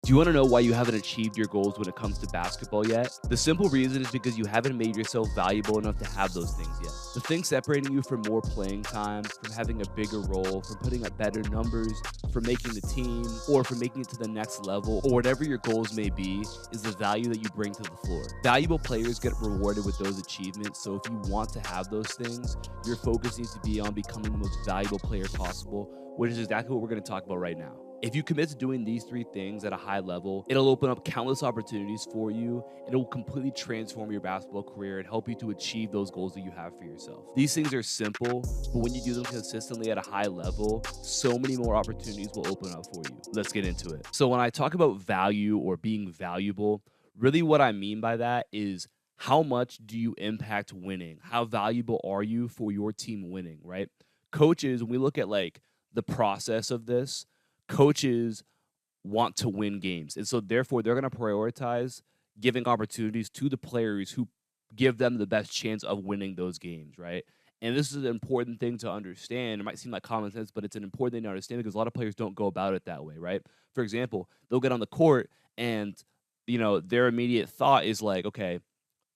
Do you want to know why you haven't achieved your goals when it comes to basketball yet? The simple reason is because you haven't made yourself valuable enough to have those things yet. The thing separating you from more playing time, from having a bigger role, from putting up better numbers, from making the team, or from making it to the next level, or whatever your goals may be, is the value that you bring to the floor. Valuable players get rewarded with those achievements, so if you want to have those things, your focus needs to be on becoming the most valuable player possible, which is exactly what we're going to talk about right now. If you commit to doing these three things at a high level, it'll open up countless opportunities for you, and it will completely transform your basketball career and help you to achieve those goals that you have for yourself. These things are simple, but when you do them consistently at a high level, so many more opportunities will open up for you. Let's get into it. So when I talk about value or being valuable, really what I mean by that is how much do you impact winning? How valuable are you for your team winning, right? Coaches, when we look at like the process of this, coaches want to win games. And so therefore they're going to prioritize giving opportunities to the players who give them the best chance of winning those games, right? And this is an important thing to understand. It might seem like common sense, but it's an important thing to understand because a lot of players don't go about it that way, right? For example, they'll get on the court and their immediate thought is like, okay,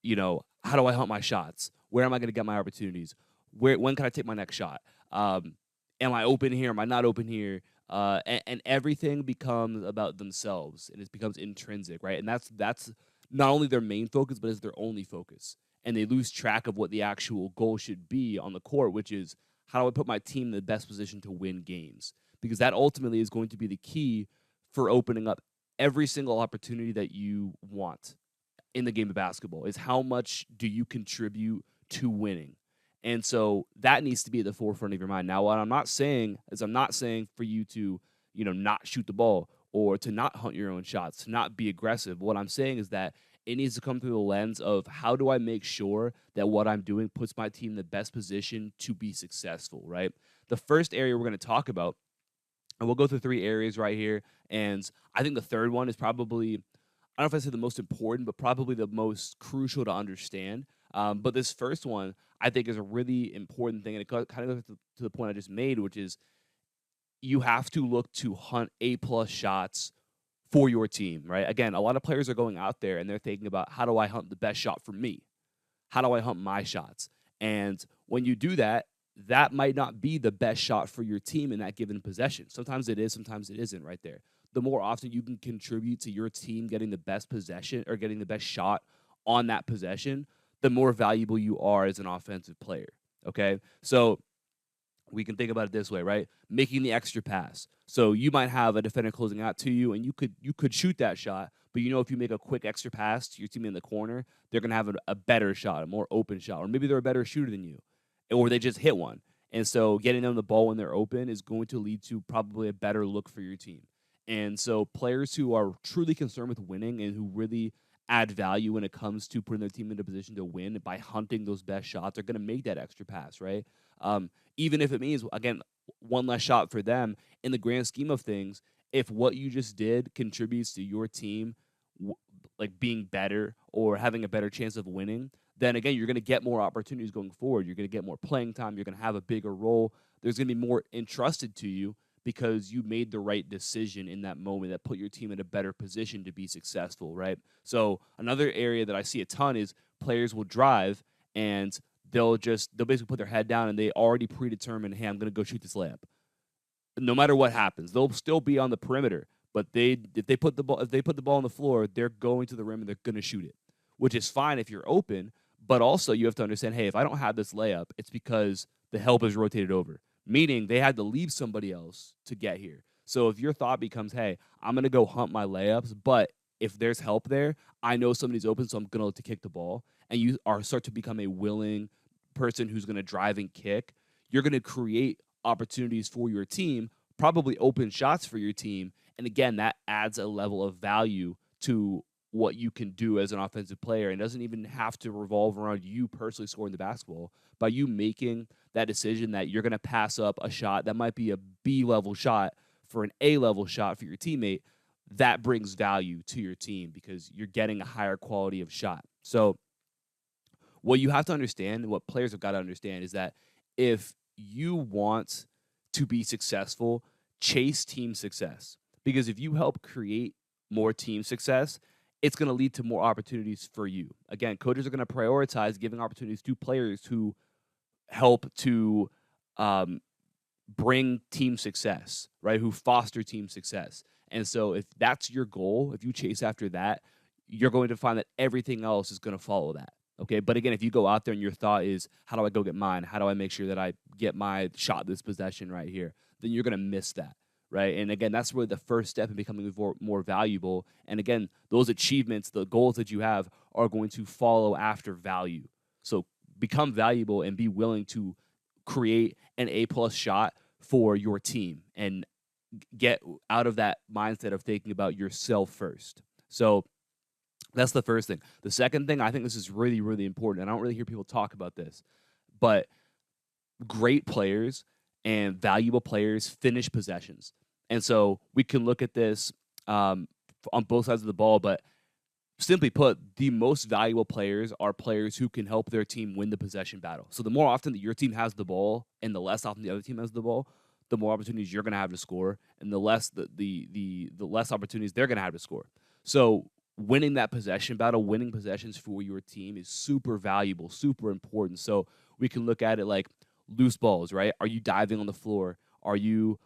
how do I hunt my shots? Where am I going to get my opportunities? When can I take my next shot? Am I open here? Am I not open here? And everything becomes about themselves, and it becomes intrinsic, right? And that's not only their main focus, but it's their only focus. And they lose track of what the actual goal should be on the court, which is how do I put my team in the best position to win games? Because that ultimately is going to be the key for opening up every single opportunity that you want in the game of basketball is how much do you contribute to winning. And so that needs to be at the forefront of your mind. Now, what I'm not saying is I'm not saying for you to, not shoot the ball or to not hunt your own shots, to not be aggressive. What I'm saying is that it needs to come through the lens of how do I make sure that what I'm doing puts my team in the best position to be successful, right? The first area we're going to talk about, and we'll go through three areas right here. And I think the third one is probably, I don't know if I say the most important, but probably the most crucial to understand. But this first one, I think, is a really important thing, and it kind of goes to the point I just made, which is you have to look to hunt A-plus shots for your team, right? Again, a lot of players are going out there and they're thinking about how do I hunt the best shot for me? How do I hunt my shots? And when you do that, that might not be the best shot for your team in that given possession. Sometimes it is, sometimes it isn't right there. The more often you can contribute to your team getting the best possession or getting the best shot on that possession, the more valuable you are as an offensive player. Okay. So we can think about it this way, right? Making the extra pass. So you might have a defender closing out to you, and you could shoot that shot, but if you make a quick extra pass to your team in the corner, they're gonna have a better shot, a more open shot, or maybe they're a better shooter than you, or they just hit one. And so getting them the ball when they're open is going to lead to probably a better look for your team. And so players who are truly concerned with winning and who really add value when it comes to putting their team into a position to win by hunting those best shots are going to make that extra pass, right? Even if it means, again, one less shot for them in the grand scheme of things, if what you just did contributes to your team like being better or having a better chance of winning, then again, you're going to get more opportunities going forward. You're going to get more playing time. You're going to have a bigger role. There's going to be more entrusted to you because you made the right decision in that moment that put your team in a better position to be successful, right? So another area that I see a ton is players will drive and they'll basically put their head down and they already predetermine, hey, I'm going to go shoot this layup. No matter what happens, they'll still be on the perimeter. But if they put the ball on the floor, they're going to the rim and they're going to shoot it, which is fine if you're open. But also you have to understand, hey, if I don't have this layup, it's because the help is rotated over, meaning they had to leave somebody else to get here. So if your thought becomes, hey, I'm going to go hunt my layups, but if there's help there, I know somebody's open, so I'm going to kick the ball, and you start to become a willing person who's going to drive and kick, you're going to create opportunities for your team, probably open shots for your team. And again, that adds a level of value to what you can do as an offensive player, and doesn't even have to revolve around you personally scoring the basketball. By you making that decision that you're going to pass up a shot that might be a B level shot for an A level shot for your teammate, that brings value to your team because you're getting a higher quality of shot. So what you have to understand, and what players have got to understand, is that if you want to be successful, chase team success. Because if you help create more team success, it's going to lead to more opportunities for you. Again, coaches are going to prioritize giving opportunities to players who help to um, bring team success, right? Who foster team success. And so if that's your goal, if you chase after that, you're going to find that everything else is going to follow that. Okay. But again, if you go out there and your thought is, how do I go get mine? How do I make sure that I get my shot this possession right here? Then you're going to miss that. Right. And again, that's really the first step in becoming more valuable. And again, those achievements, the goals that you have are going to follow after value. So become valuable and be willing to create an A+ shot for your team and get out of that mindset of thinking about yourself first. So that's the first thing. The second thing, I think this is really, really important, and I don't really hear people talk about this, but great players and valuable players finish possessions. And so we can look at this on both sides of the ball, but simply put, the most valuable players are players who can help their team win the possession battle. So the more often that your team has the ball and the less often the other team has the ball, the more opportunities you're going to have to score, and the less the less opportunities they're going to have to score. So winning that possession battle, winning possessions for your team is super valuable, super important. So we can look at it like loose balls, right? Are you diving on the floor? Are you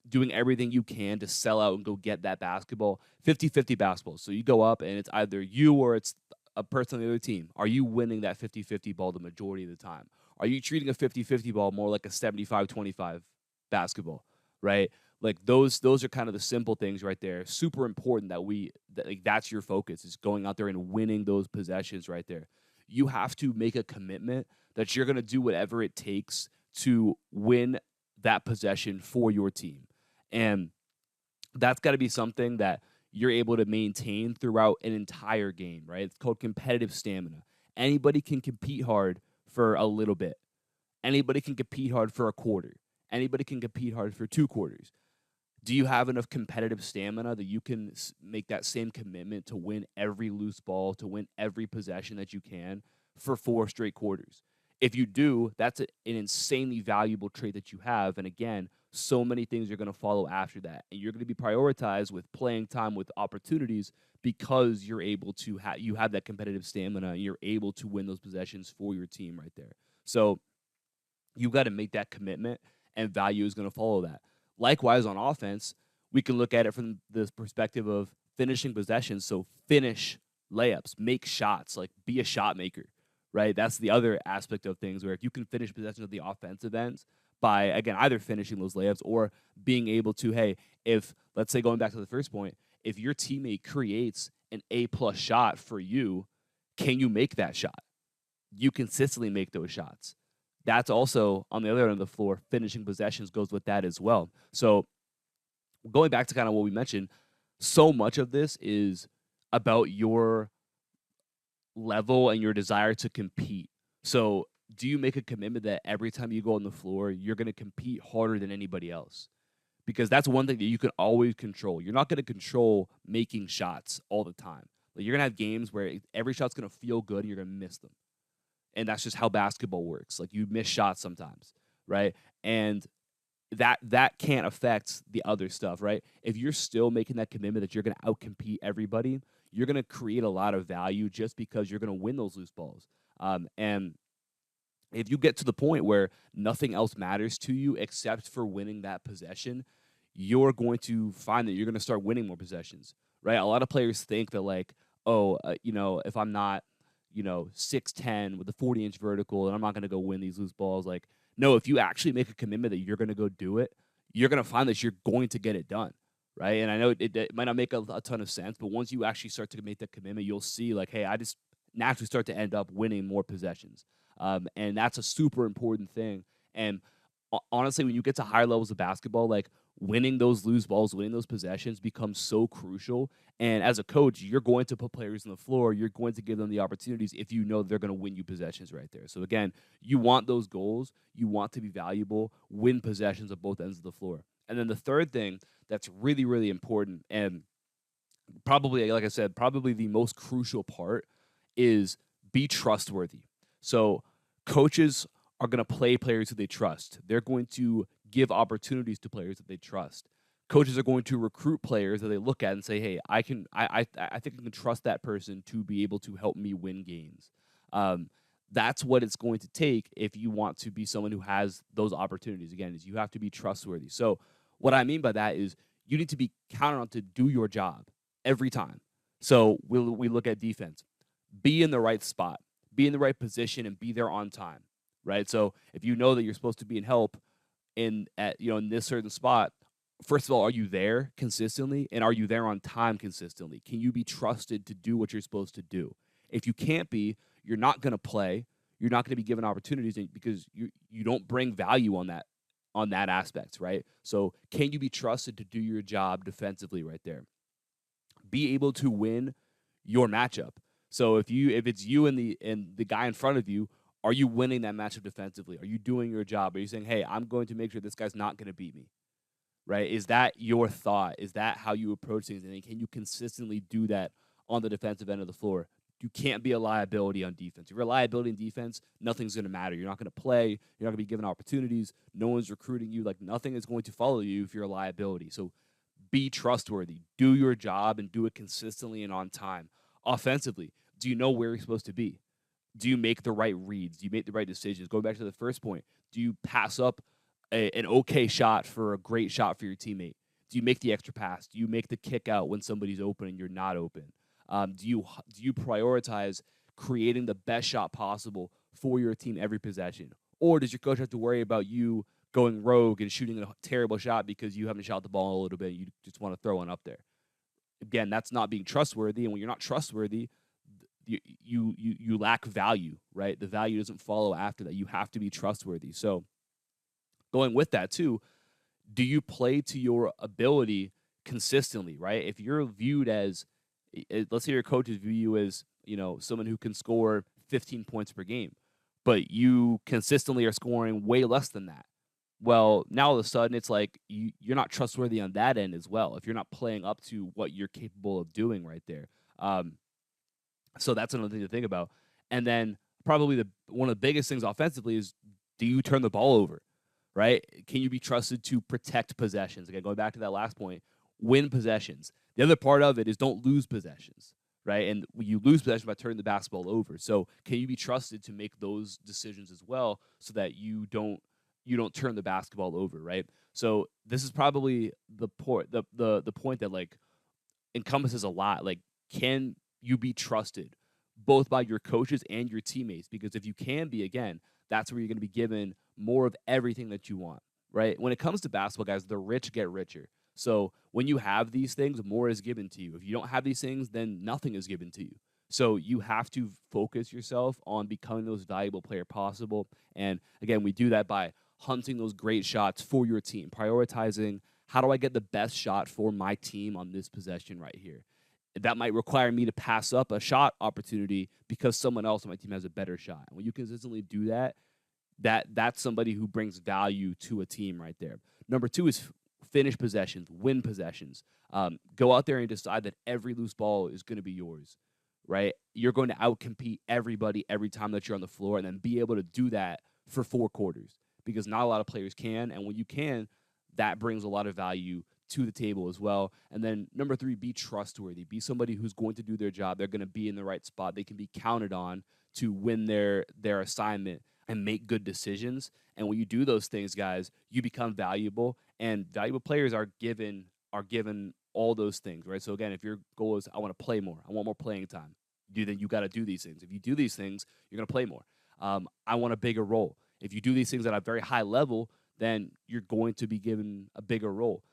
doing everything you can to sell out and go get that basketball? 50-50 basketball. So you go up and it's either you or it's a person on the other team. Are you winning that 50-50 ball the majority of the time? Are you treating a 50-50 ball more like a 75-25 basketball, right? Like those are kind of the simple things right there. Super important that that's your focus, is going out there and winning those possessions right there. You have to make a commitment that you're going to do whatever it takes to win that possession for your team. And that's got to be something that you're able to maintain throughout an entire game, right? It's called competitive stamina. Anybody can compete hard for a little bit. Anybody can compete hard for a quarter. Anybody can compete hard for 2 quarters. Do you have enough competitive stamina that you can make that same commitment to win every loose ball, to win every possession that you can for 4 straight quarters? If you do, that's an insanely valuable trait that you have. And again, so many things are going to follow after that. And you're going to be prioritized with playing time, with opportunities, because you're able to you have that competitive stamina and you're able to win those possessions for your team right there. So you've got to make that commitment, and value is going to follow that. Likewise, on offense, we can look at it from the perspective of finishing possessions. So finish layups, make shots, like be a shot maker, right? That's the other aspect of things, where if you can finish possessions of the offensive ends by, again, either finishing those layups or being able to, hey, if, let's say, going back to the first point, if your teammate creates an A+ shot for you, can you make that shot? You consistently make those shots. That's also, on the other end of the floor, finishing possessions goes with that as well. So going back to kind of what we mentioned, so much of this is about your level and your desire to compete. So do you make a commitment that every time you go on the floor, you're going to compete harder than anybody else? Because that's one thing that you can always control. You're not going to control making shots all the time. Like, you're going to have games where every shot's going to feel good and you're going to miss them. And that's just how basketball works. Like, you miss shots sometimes, right? And that can't affect the other stuff, right? If you're still making that commitment that you're going to outcompete everybody, you're going to create a lot of value just because you're going to win those loose balls. And if you get to the point where nothing else matters to you except for winning that possession, you're going to find that you're going to start winning more possessions, right? A lot of players think that, like, if I'm not 6'10" with a 40-inch vertical, and I'm not going to go win these loose balls. Like, no, if you actually make a commitment that you're going to go do it, you're going to find that you're going to get it done, right? And I know it might not make a ton of sense, but once you actually start to make that commitment, you'll see, like, hey, I just naturally start to end up winning more possessions. And that's a super important thing. And honestly, when you get to higher levels of basketball, like, winning those loose balls, winning those possessions becomes so crucial. And as a coach, you're going to put players on the floor. You're going to give them the opportunities if you know they're going to win you possessions right there. So again, you want those goals. You want to be valuable, win possessions at both ends of the floor. And then the third thing that's really, really important, and probably, like I said, probably the most crucial part, is be trustworthy. So coaches are going to play players who they trust. They're going to give opportunities to players that they trust. Coaches are going to recruit players that they look at and say, "Hey, I think I can trust that person to be able to help me win games." Um, that's what it's going to take if you want to be someone who has those opportunities. Again, is you have to be trustworthy. So what I mean by that is you need to be counted on to do your job every time. So we look at defense. Be in the right spot, be in the right position, and be there on time. Right. So if you know that you're supposed to be in help in this certain spot, first of all, are you there consistently, and are you there on time consistently? Can you be trusted to do what you're supposed to do? If you can't be, you're not going to play. You're not going to be given opportunities because you don't bring value on that aspect, right? So can you be trusted to do your job defensively right there? Be able to win your matchup. So if it's you and the guy in front of you, are you winning that matchup defensively? Are you doing your job? Are you saying, "Hey, I'm going to make sure this guy's not going to beat me"? Right? Is that your thought? Is that how you approach things? And can you consistently do that on the defensive end of the floor? You can't be a liability on defense. If you're a liability in defense, nothing's going to matter. You're not going to play. You're not going to be given opportunities. No one's recruiting you. Like, nothing is going to follow you if you're a liability. So be trustworthy. Do your job and do it consistently and on time. Offensively, do you know where you're supposed to be? Do you make the right reads? Do you make the right decisions? Going back to the first point, do you pass up an okay shot for a great shot for your teammate? Do you make the extra pass? Do you make the kick out when somebody's open and you're not open? Do you prioritize creating the best shot possible for your team every possession? Or does your coach have to worry about you going rogue and shooting a terrible shot because you haven't shot the ball a little bit? You just want to throw one up there. Again, that's not being trustworthy. And when you're not trustworthy, you lack value, right? The value doesn't follow after that. You have to be trustworthy. So going with that too, do you play to your ability consistently, right? If you're viewed as, let's say your coaches view you as, someone who can score 15 points per game, but you consistently are scoring way less than that. Well, now all of a sudden it's like you're not trustworthy on that end as well. If you're not playing up to what you're capable of doing right there. So that's another thing to think about. And then probably one of the biggest things offensively is, do you turn the ball over? Right? Can you be trusted to protect possessions? Again, going back to that last point, win possessions. The other part of it is don't lose possessions, right? And you lose possession by turning the basketball over. So can you be trusted to make those decisions as well, so that you don't turn the basketball over, right? So this is probably the point that like encompasses a lot. Like, can you be trusted both by your coaches and your teammates? Because if you can be, again, that's where you're going to be given more of everything that you want, right? When it comes to basketball, guys, the rich get richer. So when you have these things, more is given to you. If you don't have these things, then nothing is given to you. So you have to focus yourself on becoming the most valuable player possible. And again, we do that by hunting those great shots for your team, prioritizing, how do I get the best shot for my team on this possession right here? That might require me to pass up a shot opportunity because someone else on my team has a better shot. And when you consistently do that, that's somebody who brings value to a team right there. Number two is finish possessions, win possessions. Go out there and decide that every loose ball is going to be yours, right? You're going to outcompete everybody every time that you're on the floor, and then be able to do that for 4 quarters, because not a lot of players can. And when you can, that brings a lot of value to the table as well. And then number 3, be trustworthy. Be somebody who's going to do their job. They're going to be in the right spot. They can be counted on to win their assignment and make good decisions. And when you do those things, guys, you become valuable. And valuable players are given all those things, right? So again, if your goal is, I want to play more, I want more playing time, then you got to do these things. If you do these things, you're going to play more. I want a bigger role. If you do these things at a very high level, then you're going to be given a bigger role.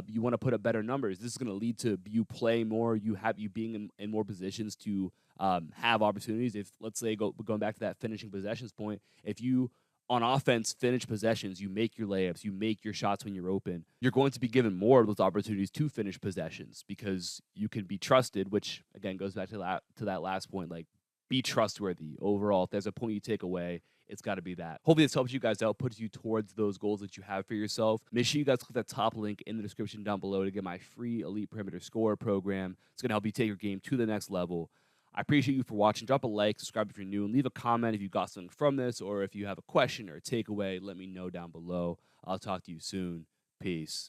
You want to put up better numbers. This is going to lead to you playing more, you being in more positions to have opportunities. If, let's say, going back to that finishing possessions point, if you on offense finish possessions, you make your layups, you make your shots when you're open, you're going to be given more of those opportunities to finish possessions because you can be trusted, which again goes back to that last point, like, be trustworthy overall. If there's a point you take away, it's got to be that. Hopefully this helps you guys out, puts you towards those goals that you have for yourself. Make sure you guys click that top link in the description down below to get my free Elite Perimeter Scorer program. It's going to help you take your game to the next level. I appreciate you for watching. Drop a like, subscribe if you're new, and leave a comment if you got something from this, or if you have a question or a takeaway, let me know down below. I'll talk to you soon. Peace.